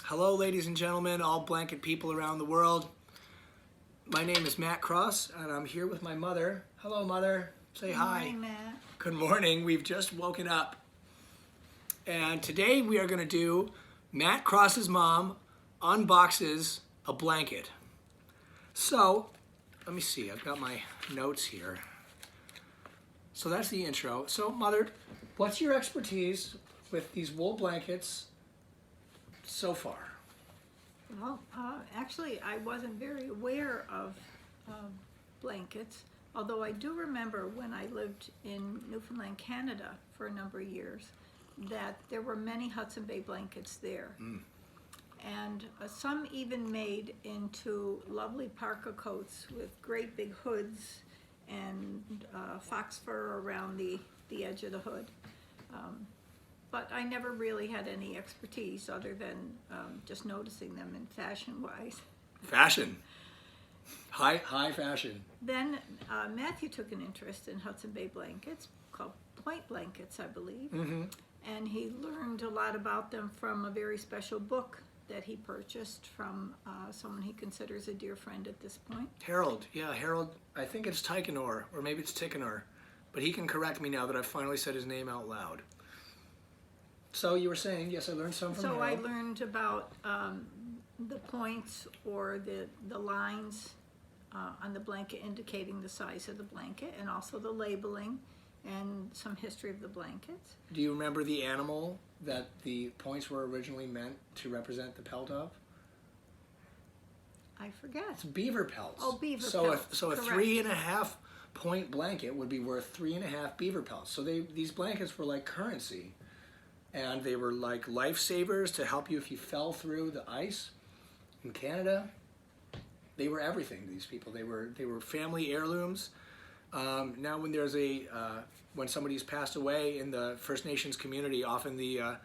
Hello, ladies and gentlemen, all blanket people around the world. My name is Matt Cross, and I'm here with my mother. Hello, Mother. Say hi. Good morning, Matt. Good morning. We've just woken up. And today we are going to do Matt Cross's mom unboxes a blanket. So, let me see. I've got my notes here. So that's the intro. So, Mother, what's your expertise with these wool blankets so far? Well, actually, I wasn't very aware of blankets, although I do remember when I lived in Newfoundland, Canada for a number of years, that there were many Hudson Bay blankets there. And some even made into lovely parka coats with great big hoods and fox fur around the edge of the hood. But I never really had any expertise other than just noticing them in fashion-wise. Fashion. High fashion. Then Matthew took an interest in Hudson Bay blankets, called point blankets, I believe. And he learned a lot about them from a very special book that he purchased from someone he considers a dear friend at this point. Harold. Yeah, Harold. I think it's Tykkenor, or maybe it's Tickenor. But he can correct me now that I've finally said his name out loud. So you were saying, yes, I learned some from Harold. So I learned about the points or the lines on the blanket indicating the size of the blanket, and also the labeling and some history of the blankets. Do you remember the animal that the points were originally meant to represent the pelt of? I forget. It's beaver pelts. Oh, beaver so pelts. So a Correct. 3.5 point blanket would be worth 3.5 beaver pelts. So these blankets were like currency. And they were like lifesavers to help you if you fell through the ice. In Canada, they were everything to these people. They were family heirlooms. Now when there's when somebody's passed away in the First Nations community, often the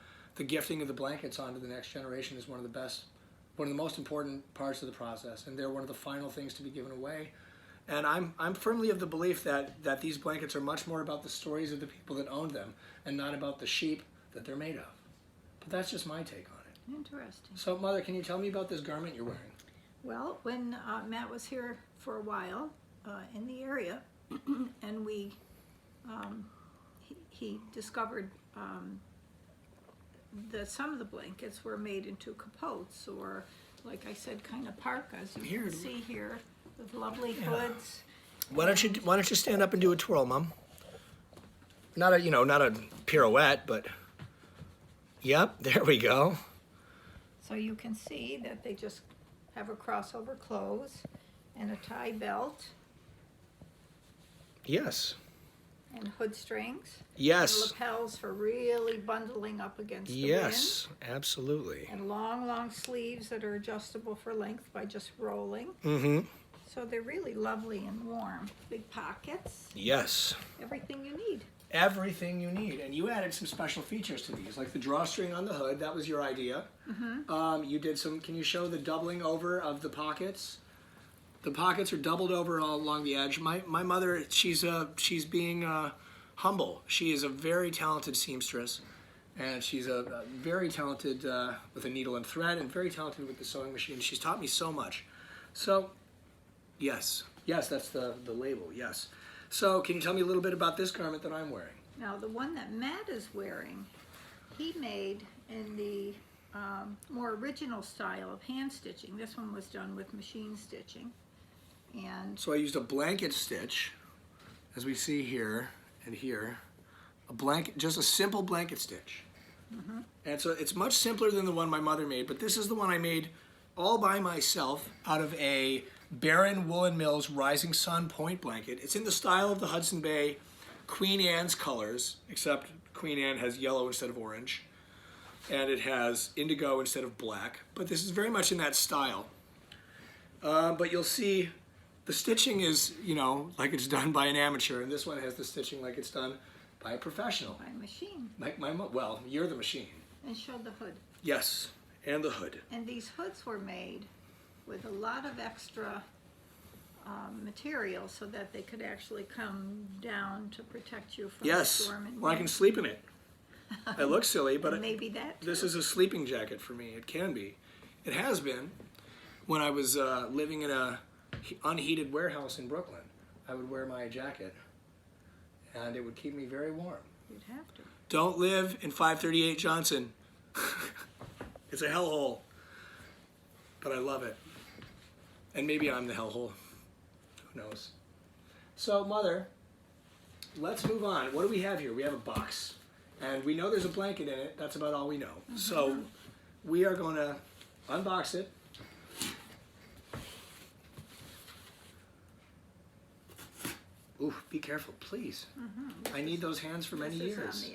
gifting of the blankets onto the next generation is one of the most important parts of the process, and they're one of the final things to be given away. And I'm firmly of the belief that these blankets are much more about the stories of the people that owned them, and not about the sheep that they're made of. But that's just my take on it. Interesting. So, Mother, can you tell me about this garment you're wearing? Well, when Matt was here for a while in the area, and he discovered that some of the blankets were made into capotes, or, like I said, kind of parkas. You can see here with lovely hoods. Why don't you stand up and do a twirl, Mom? Not a pirouette, but yep, there we go. So you can see that they just have a crossover close and a tie belt. Yes. And hood strings. Yes. And lapels for really bundling up against the wind. Yes, absolutely. And long sleeves that are adjustable for length by just rolling. So they're really lovely and warm. Big pockets. Yes. Everything you need. Everything you need. And you added some special features to these, like the drawstring on the hood. That was your idea. You did some, can you show the doubling over of the pockets? The pockets are doubled over all along the edge. My mother, she's being humble. She is a very talented seamstress, and she's a very talented with a needle and thread, and very talented with the sewing machine. She's taught me so much. So, yes, that's the label, yes. So, can you tell me a little bit about this garment that I'm wearing? Now, the one that Matt is wearing, he made in the more original style of hand stitching. This one was done with machine stitching. And so I used a blanket stitch, as we see here and here, just a simple blanket stitch. And so it's much simpler than the one my mother made, but this is the one I made all by myself out of a Faribault Woolen Mill's Rising Sun point blanket. It's in the style of the Hudson Bay Queen Anne's colors, except Queen Anne has yellow instead of orange, and it has indigo instead of black, but this is very much in that style. But you'll see the stitching is, like it's done by an amateur, and this one has the stitching like it's done by a professional. by machine. Well, you're the machine. And show the hood. Yes, and the hood. And these hoods were made with a lot of extra material so that they could actually come down to protect you from the storm and well, I can sleep in it. I look silly, but maybe that too. this is a sleeping jacket for me. It can be. It has been. When I was living in a unheated warehouse in Brooklyn, I would wear my jacket, and it would keep me very warm. You'd have to. Don't live in 538 Johnson. It's a hellhole, but I love it. And maybe I'm the hellhole. Who knows? So, Mother, let's move on. What do we have here? We have a box, and we know there's a blanket in it. That's about all we know. Mm-hmm. So, we are going to unbox it. Ooh, be careful, please. Mm-hmm. I need those hands for many years. This is on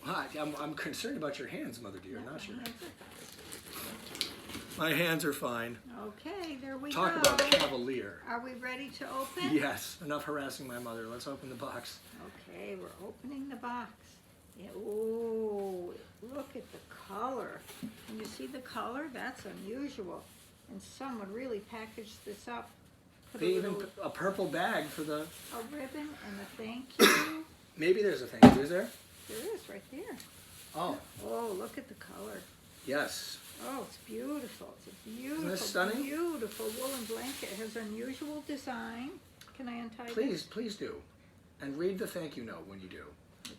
the outside. I'm concerned about your hands, Mother dear, not yours. That's it. My hands are fine. Okay, there we Talk go. about cavalier. Are we ready to open? Yes, enough harassing my mother. Let's open the box. Okay, we're opening the box. Yeah, oh, look at the color. Can you see the color? That's unusual. And someone really packaged this up. Put They a even little put a purple bag for the... a ribbon and a thank you. Maybe there's a thank you, is there? There is, right there. Oh, Oh, look at the color. yes. Oh, it's beautiful. It's a beautiful, Isn't this stunning? beautiful woolen blanket. It has unusual design. Can I untie Please, please do. And read the thank you note when you do.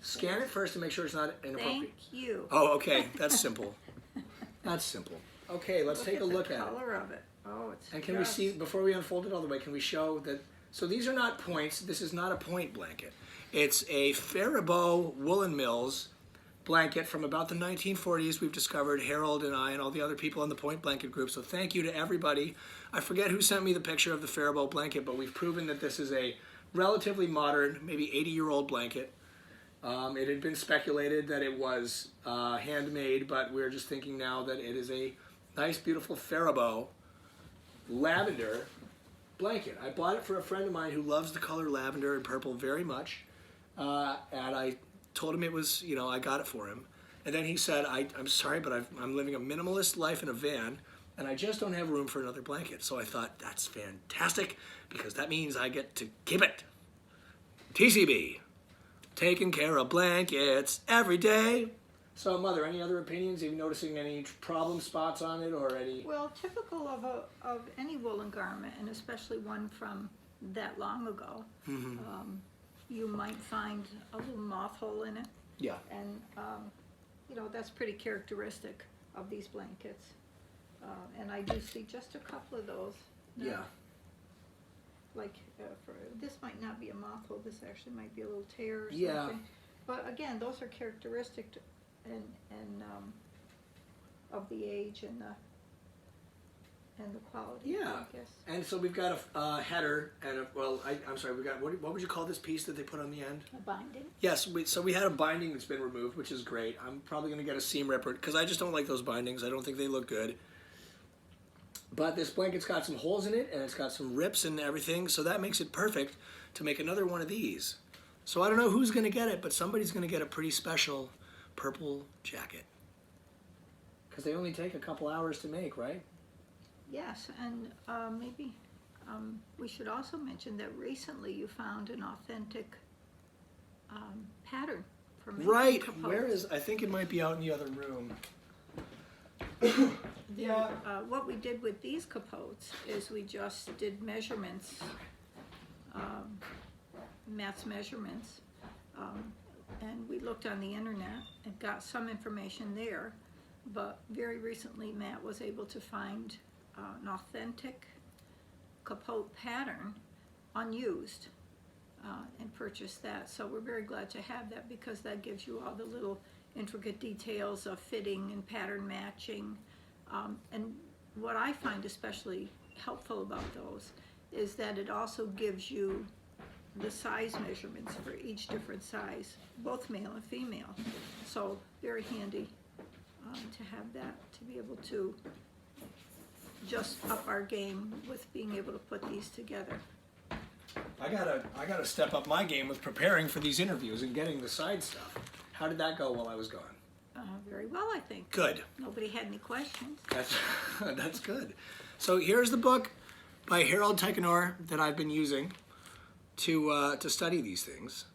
Scan it first to make sure it's not this? inappropriate. Thank you. Oh, okay. That's simple. That's simple. Okay, let's take a look at the it. color of it. Oh, it's And can we see, before we unfold it all the way, can we show that, so these are not points, this is not a point blanket. It's a Faribault Woolen Mills blanket from about the 1940s. We've discovered, Harold and I and all the other people in the point blanket group, so thank you to everybody. I forget who sent me the picture of the Faribault blanket, but we've proven that this is a relatively modern, maybe 80-year-old blanket. It had been speculated that it was handmade, but we're just thinking now that it is a nice, beautiful Faribault lavender blanket. I bought it for a friend of mine who loves the color lavender and purple very much, and I told him it was, you know, I got it for him. And then he said, I'm sorry, but I'm living a minimalist life in a van, and I just don't have room for another blanket. So I thought, that's fantastic, because that means I get to keep it. TCB, taking care of blankets every day. So, Mother, any other opinions? Are you noticing any problem spots on it or any? Well, typical of any woolen garment, and especially one from that long ago, you might find a little moth hole in it. Yeah. And, you know, that's pretty characteristic of these blankets. And I do see just a couple of those. Yeah. Like, this might not be a moth hole, this actually might be a little tear or Yeah. something. But again, those are characteristic of the age and the quality, Yeah. I guess. And so we've got a header and I'm sorry, we got, what would you call this piece that they put on the end? A binding. Yes, so we had a binding that's been removed, which is great. I'm probably going to get a seam ripper because I just don't like those bindings. I don't think they look good. But this blanket's got some holes in it and it's got some rips and everything, so that makes it perfect to make another one of these. So I don't know who's going to get it, but somebody's going to get a pretty special purple jacket. Because they only take a couple hours to make, right? Yes, and maybe we should also mention that recently you found an authentic pattern for making Right. capotes. Where is? I think it might be out in the other room. Yeah. What we did with these capotes is we just did measurements, Matt's measurements, and we looked on the internet and got some information there. But very recently, Matt was able to find an authentic capote pattern, unused, and purchase that. So we're very glad to have that because that gives you all the little intricate details of fitting and pattern matching. And what I find especially helpful about those is that it also gives you the size measurements for each different size, both male and female. So very handy to have that, to be able to just up our game with being able to put these together. I gotta step up my game with preparing for these interviews and getting the side stuff. How did that go while I was gone? Very well, I think. Good. Nobody had any questions. That's good. So here's the book by Harold Teichner that I've been using to study these things.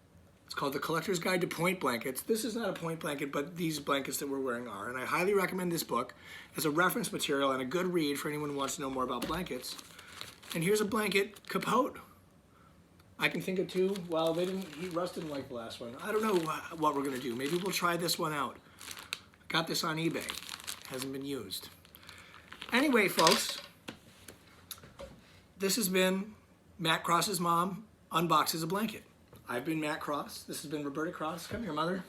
It's called The Collector's Guide to Point Blankets. This is not a point blanket, but these blankets that we're wearing are. And I highly recommend this book as a reference material and a good read for anyone who wants to know more about blankets. And here's a blanket capote. I can think of two. Well, Russ didn't like the last one. I don't know what we're gonna do. Maybe we'll try this one out. Got this on eBay. Hasn't been used. Anyway, folks, this has been Matt Cross's mom unboxes a blanket. I've been Matt Cross. This has been Roberta Cross. Come here, Mother.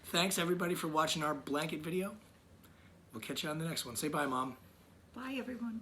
Thanks, everybody, for watching our blanket video. We'll catch you on the next one. Say bye, Mom. Bye, everyone.